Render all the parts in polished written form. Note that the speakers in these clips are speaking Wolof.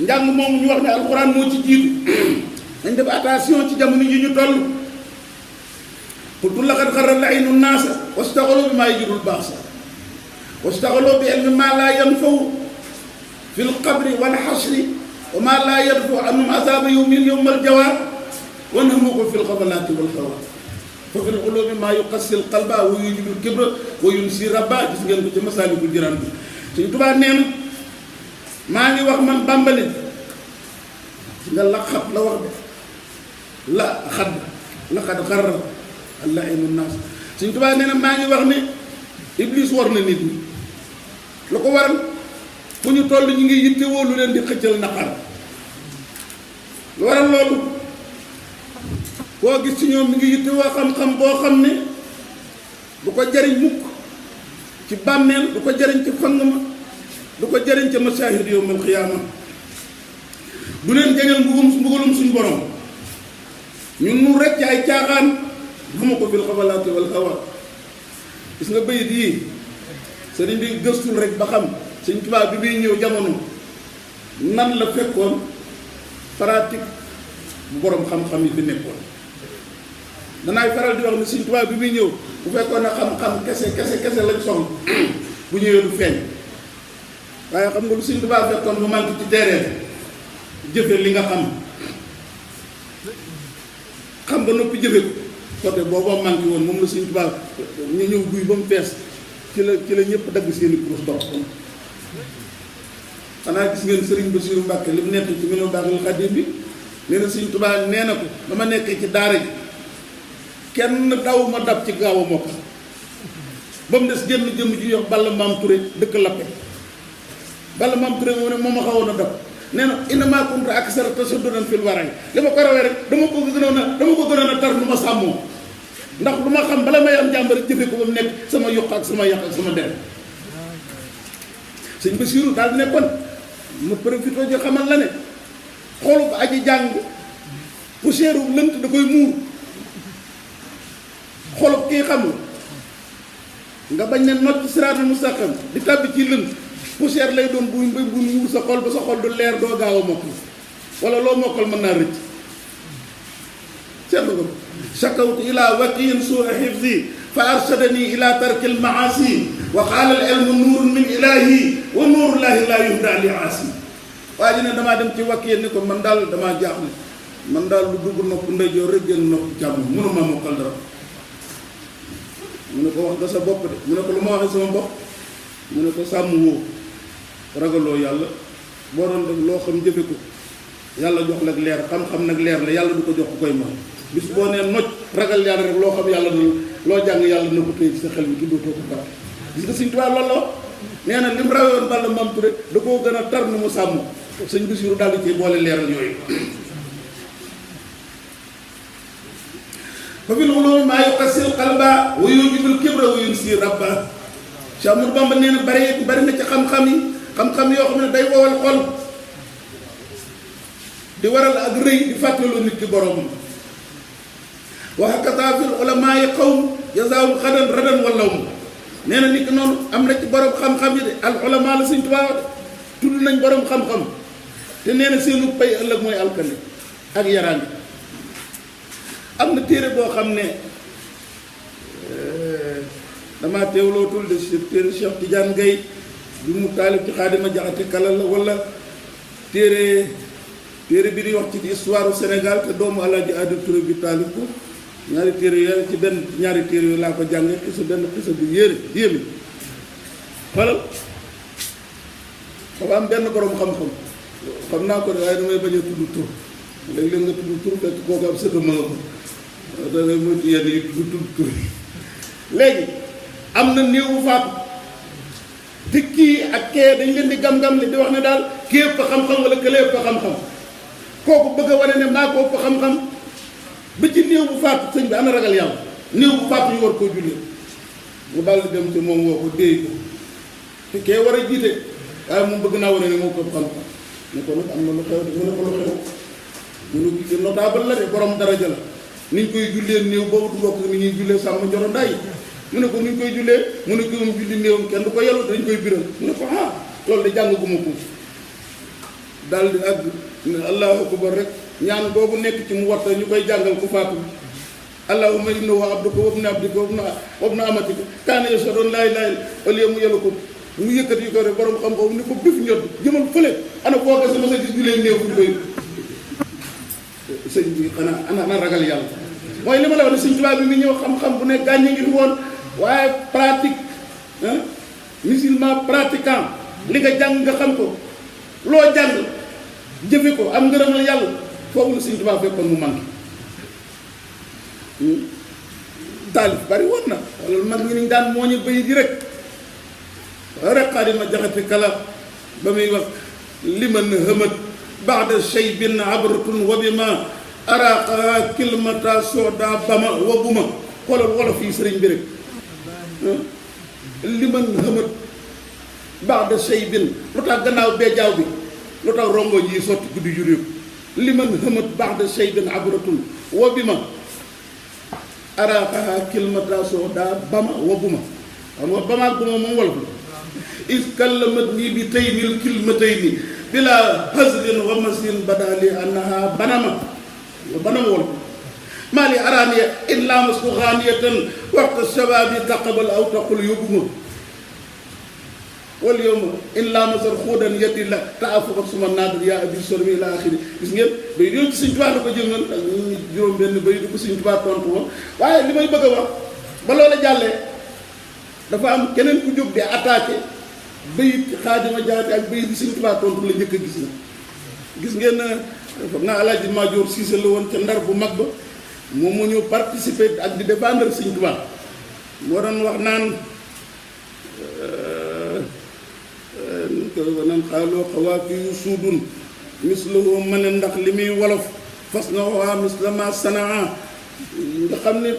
njàng moomu ñu wax ne alxuraan moo ci jiitu dañ def attention ci jamono yi ñu toll qultu laqad xarra al-aynu an-naasa wastaxalu bi maa yajidul baasa wastaxalu bi ilmi maa laa yanfaw fi l-qabri wal xasri wa maa laa yadfu anhum azaaba yawmal jawaar wa nahmukum fi l-xafalaati wal xawaar fa fi l-uluumi maa yuqassi l-qalba wa yujibu l-kibra wa yunsi rabba gis ngeen ko ci Masaalikul Jinaan bi Sëñ Tuubaa nee na maa ngi wax man bàmbali nga laqat la wax de laqad xarra al-aynu an-naas Sëñ Tuubaa nee na maa ngi wax ne Iblis war na nit ñi lu ko waral fu ñu toll ñu ngi yittewoo lu leen di xëccal naqar lu waral loolu koo gis ci ñoom mi ngi yittewoo xam-xam boo xam ne du ko jariñ mukk ci bàmmeel du ko jariñ ci fang ma du ko jariñ ca masaahid yawmal xiyaama du leen jañal mbugalum suñu borom ñun nu rek ci ay caaxaan xama ko fil xafalaati wal hawa gis nga bayit yii sëriñ bi gëstul rek ba xam Sëñ Tuubaa bi muy ñëw jamono nan la fekkoon pratique bu borom xam-xam yi fi nekkoon danaay faral di wax ne Sëñ Tuubaa bi muy ñëw bu fekkoon ne xam-xam kese lañ soxla bu ñëwee du feeñ waaye xam nga lu Sëñ Tuubaa fekkoon bu manqué ci terrain jëfe li nga xam nga noppi jëfe ko côté boobu manqué woon moom la Sëñ Tuubaa ñu ñëw guy ba mu fees ci la ñëpp dagg seeni kurus dox xanaa gis ngeen Sëriñ Basiiru Mbàkke li mu nekk ci Minanul Baaxil Xadiim bi nee na Sëñ Tuubaa nee na ko dama nekkee ci daara ji kenn daw ma dab ci gaaw a mokkal ba mu des jëmm ji yox Balla Maam Touré dëkk Lappe Balla Maam Touré moo ne moom ma xawoon a dab nee na innamaa kunta aksara tasaddudan fil wara'i li ma ko rawee rek dama ko gënoon a tar lu ma sàmmoo ndax lu ma xam bala may am jàmbar jëfe ko ba mu nekk sama yokk ak sama yàq ak sama der Sëñ Basiiru daal di nekkoon ma profité ji xamal la ne xoolu ba aji jàng poussière bu lënt da koy muur xolub kii xamul nga bañ ne not ci siraatul mustaqim di tàbbi ci lënt poussière lay doon bu muur sa xol ba sa xol du leer doo gaaw a mokkal wala loo mokkal mën naa rëcc seetlu ko shakawtu ila waqiyin suu'a hifzi fa arshadani ila tarkil maasi wa qaala al ilmu nuurun min ilahi wa nuurullahi la yuhda li aasi waa ji ne damaa dem ci waqiyin ni ko man daal damaa jaaxle man daal lu dugg nopp ndeyjoor rek génn nopp càmm mënuma mokkal dara mu ne ko wax nga sa bopp de mu ne ko lu ma waxee sama bopp mu ne ko sàmm woo ragaloo yàlla boo doon def loo xam jëfe ko yàlla jox la leer xam-xam nag leer la yàlla du ko jox ku koy may bis boo nee noj ragal yàlla rek loo xam yàlla na loo jàng yàlla na ko téye ci sa xel bi tuddootoo ko baax gis nga Sëñ Tuubaa loolu la nee na li mu rawoon Balla Maam Touré da koo gën a tar nu mu sàmm Sëñ Basiiru daal di ciy boole leeral yooyu fa fil ulumi maa yuqassil qalba wa yujibul kibra wa yunsi rabba Cheikh Ahmadou Bamba nee na bari na ci xam-xam yi xam-xam yoo xam ne day wowal xol di waral ak rëy di fàttaloo nit ki boromam wa hakata fil ulama yi qawm jazaahum xadan radan wallawm nee na nit ki noonu am na ci borom xam-xam yi de al ulama la Sëñ Tuubaa de tudd nañ borom xam-xam te nee na seenu pay ëllëg mooy alkande ak yaraange am na téere boo xam ne damaa teewlootul de téere Cheikh Tidiane Gaye bi mu taalib ci Xaadima Jaxate Kala la wala téere bi di wax ci histoire du Sénégal te doomu Alaaji Adi Touré bi taalib ko ñaari téere yooyu ci ñaari téere yooyu laa ko jàngee xisa bu yéeme xoolal dafa am benn borom xam-xam xam naa ko de waaye damay bañ a tudd tur léeg-léeg nga tudd tur fekk kooku am sëta ma nga ko da ngay moytu yenn yi tudd tur léegi am na néew bu faatu te kii ak kee dañ leen di gam-gam li di wax ne daal kii ëpp xam-xam wala kële ëpp xam-xam kooku bëgg a wane ne maa ko ëpp xam-xam ba ci néew bu faatu sëñ bi ana ragal yàlla néew bu faatu ñu war koo jullee mu daal di dem ci moom woo ko déey ko te kee war a jiite waaye moom bëgg naa wane ne moo ko ëpp xam-xam ne ko nag am na lu xew de mu ne ko lu xew mu ne notable la de borom daraja la ni ñu koy jullee néew boobu du bokk ni ñuy jullee sàmm njoro nday mu ne ko ni ñu koy jullee mu ne ko julli néewam kenn du ko yellu dañ koy biral mu ne ko loolu de jàng guma ko daal di àgg ne allahu akbar rek ñaan boobu nekk ci mu warta ñu koy jàngal ku faatu allahumma innahu abduka wa ibnu abdika wa ibnu amatika kaana yashhadu an laa ilaaha illa wal yawmu yalqut mu yëkkati yu ko rek borom xam-xam ni ko bif ñot jëmal fële ana foo ko sama sa gis ñu leen néew fuñ koy sëñ bi xanaa ana ragal yàlla mooy li ma la wax ne sëñ Tuubaa bi mi ñëw xam-xam bu ne gàññi ngi fi woon waaye pratique musulman pratiquant li nga jàng nga xam ko loo jàng jëfe ko am ngërëmal yàlla foofu la sëñ Tuubaa fekkoon mu manqué taalif bari woon na wala mag ñi niñ daan moo ñu bëy di rek Xaadima Jaxate Kala ba muy wax liman hëmat baxda shaybin abratun wa bima araqa kilmata soda bama wa buma xoolal wolof yi sëriñ bi rek liman hëmat baxda shaybin lu tax gannaaw beejaaw bi lu tax rongoñ yi sotti guddi juréeku liman hëmat baxda shaybin abratun wa bima araqa kilmata soda bama wa buma xam nga bama ak buma moom wolof la is kallamat nii bi taynil kilmatayni bila hazlin wa masin badali annaha banama wol maa li araaniya in laamasku xaaniyatan waxta shababi taqabal aw taqul yóbbuma wal yowma in laamasal xuudan yati la taafukat suma naadar yaa abi solmi ila axiri gis ngeen bay yoon ci Sëñ Tuubaa la ko jëngal ak ñu juróom benn bay du ko Sëñ Tuubaa tontu woon waaye li may bëgg a wax ba loola jàllee dafa am keneen ku jóg di attaqué bayit Xaadima Jaxate ak bayit bi Sëñ Tuubaa tontu la njëkk a gis na gis ngeen foog naa Alaaji Maajoor Siise la woon ca Ndar bu mag ba moom moo ñëw participer ak di défendre Sëñ Tuubaa moo doon wax naan nan xaaloo xawaafi yu suudun mislahu ma ne ndax li muy wolof fas na waa mislama sanaa nga xam ne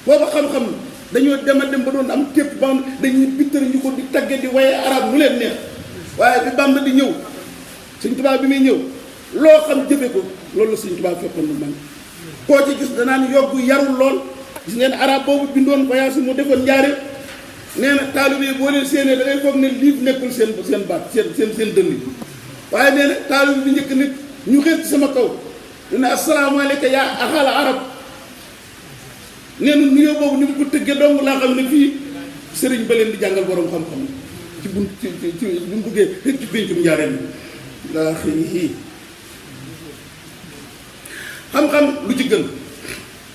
booba xam-xam dañoo dem a dem ba doon am tépp ba dañuy bittar ñu ko di tagge di waye arab mu leen neex waaye bi Bàmba di ñëw Sëñ Tuubaa bi muy ñëw loo xam jëfe ko loolu la Sëñ Tuubaa fekkoon lu man koo ci gis danaan yoggu yarul lool gis ngeen arab boobu bindoon voyage mu defoon njaare nee na taalibe yi boo leen séenee da ngay foog ne liif nekkul seen baat seen dënn yi waaye nee na taalibe bi njëkk nit ñu xeet ci sama kaw ñu ne asalaamaaleyka yaa axal arab nee na nuyoo boobu ni mu ko tëggee dong laa xam ne fii sëriñ ba leen di jàngal borom xam-xam ci bunt ci bu mu buggee xëy ci péncum njaareen bi laa xëy xam-xam lu ci gën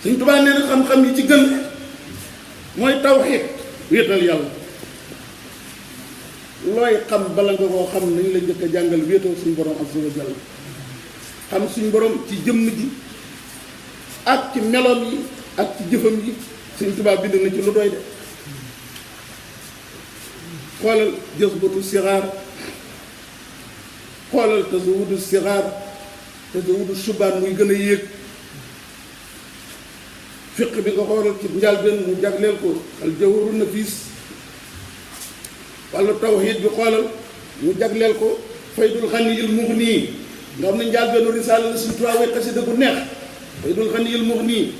Sëñ Tuubaa nee na xam-xam yi ci gën mooy tawhiid wéetal yàlla looy xam bala nga koo xam nañ la njëkk a jàngal wéetal suñu borom azza wa jalla xam suñu borom ci jëmm ji ak ci meloom yi ak ci jëfam yi Sëñ Tuubaa bind na ci lu doy de xoolal jazbatu sixaar xoolal tasawudu sixaar tasawudu subaan muy gën a yéeg fiq bi nga xoolal ci njàlbéen mu jagleel ko al jawharu nafis walla tawhiid bi xoolal mu jagleel ko faydul xaniyil muxni nga xam ne njàlbéenu risaala la Sëñ Tuubaa way xasida gu neex faydul xaniyil muxni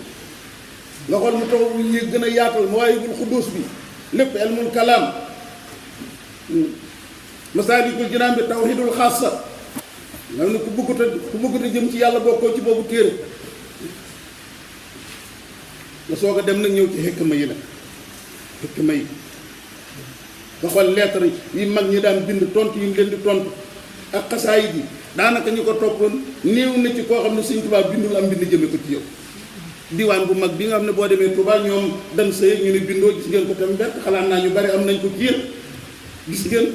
nga xool mu taw yi gën a yaatal mawaahibul xuddus bi lépp ilmul kalaam masaalikul jinaan bi tawhiidul xaasa nga xam ne ku bëggut a jëm ci yàlla bokkoo ci boobu téere nga soog a dem nag ñëw ci xikma yi nag xikma yi nga xool lettre yi mag ñi daan bind tontu yi mu leen di tontu ak xasaayid yi daanaka ñu ko toppoon néew na ci koo xam ne Sëñ Tuubaa bindul am bind jëme ko ci yow diwaan bu mag bi nga xam ne boo demee Touba ñoom dan sëy ñu ne bindoo gis ngeen ko tam bett xalaat naa ñu bari am nañ ko ci yéen gis ngeen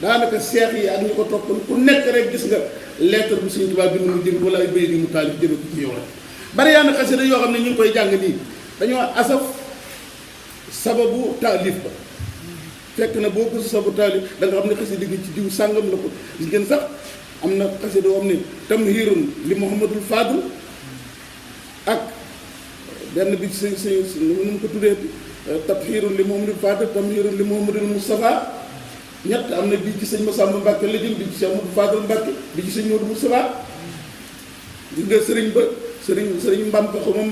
daanaka seex yi ak ñu ko toppoon ku nekk rek gis nga lettre bu Sëñ Tuubaa bind mu jëm wala ay bayit yi mu taalif jëme ko ci yow rek bari yaa na xasida yoo xam ne ñu ngi koy jàng nii dañoo asaf sababu taalif ba fekk na boo gëstu sababu taalif da nga xam ne xasida gi ci diw sàngam la ko gis ngeen sax am na xasida yoo xam ne tamhiirun li Muhammadul Fadil ak benn bi ci nu mu ko tuddee tabhiirun li Muhammadul Fadil tamhiirun li Muhammadul Mustafa ñett am na bii ci sëñ Massamba Mbàkke la jëm bi ci Cheikh Modou Fadil Mbàkke bi ci sëñ Modou Moustapha gis nga sëriñ ba sëriñ mbamp xamam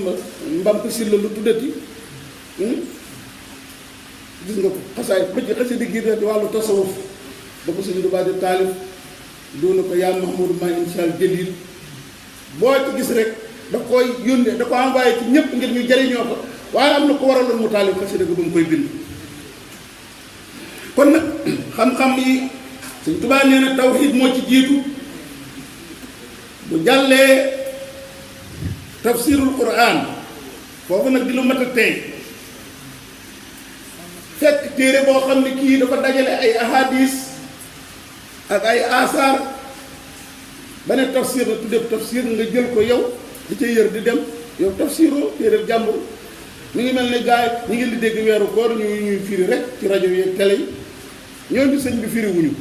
mbamp silla lu tuddati gis nga ko xasaay ba ci xasida gi di wàllu tasawuf ba ko sëñ Tuubaa di taalif doona ko yaa Mahmoud ma inshaal Jalil boo ci gis rek da koy yónnee da ko envoyé ci ñëpp ngir ñu jariñoo ko waaye am na ko waraloon mu taalif xasida ga ba mu koy bind. kon nag xam-xam yi Sëñ Tuubaa nee na tawxiid moo ci jiitu bu jàllee tafsirul Qur'an foofu nag di lu mat a tey fekk téere boo xam ne kii dafa dajale ay ahadis ak ay asaar ba ne tafsir la tuddee tafsir nga jël ko yow di ca yër di dem yow tafsiroo téere jàmbur mi ngi mel ne gars yi ñu ngi di dégg weeru koor ñuy firi rek ci rajo yi télé yi ñooñu sëñ bi firi wuñu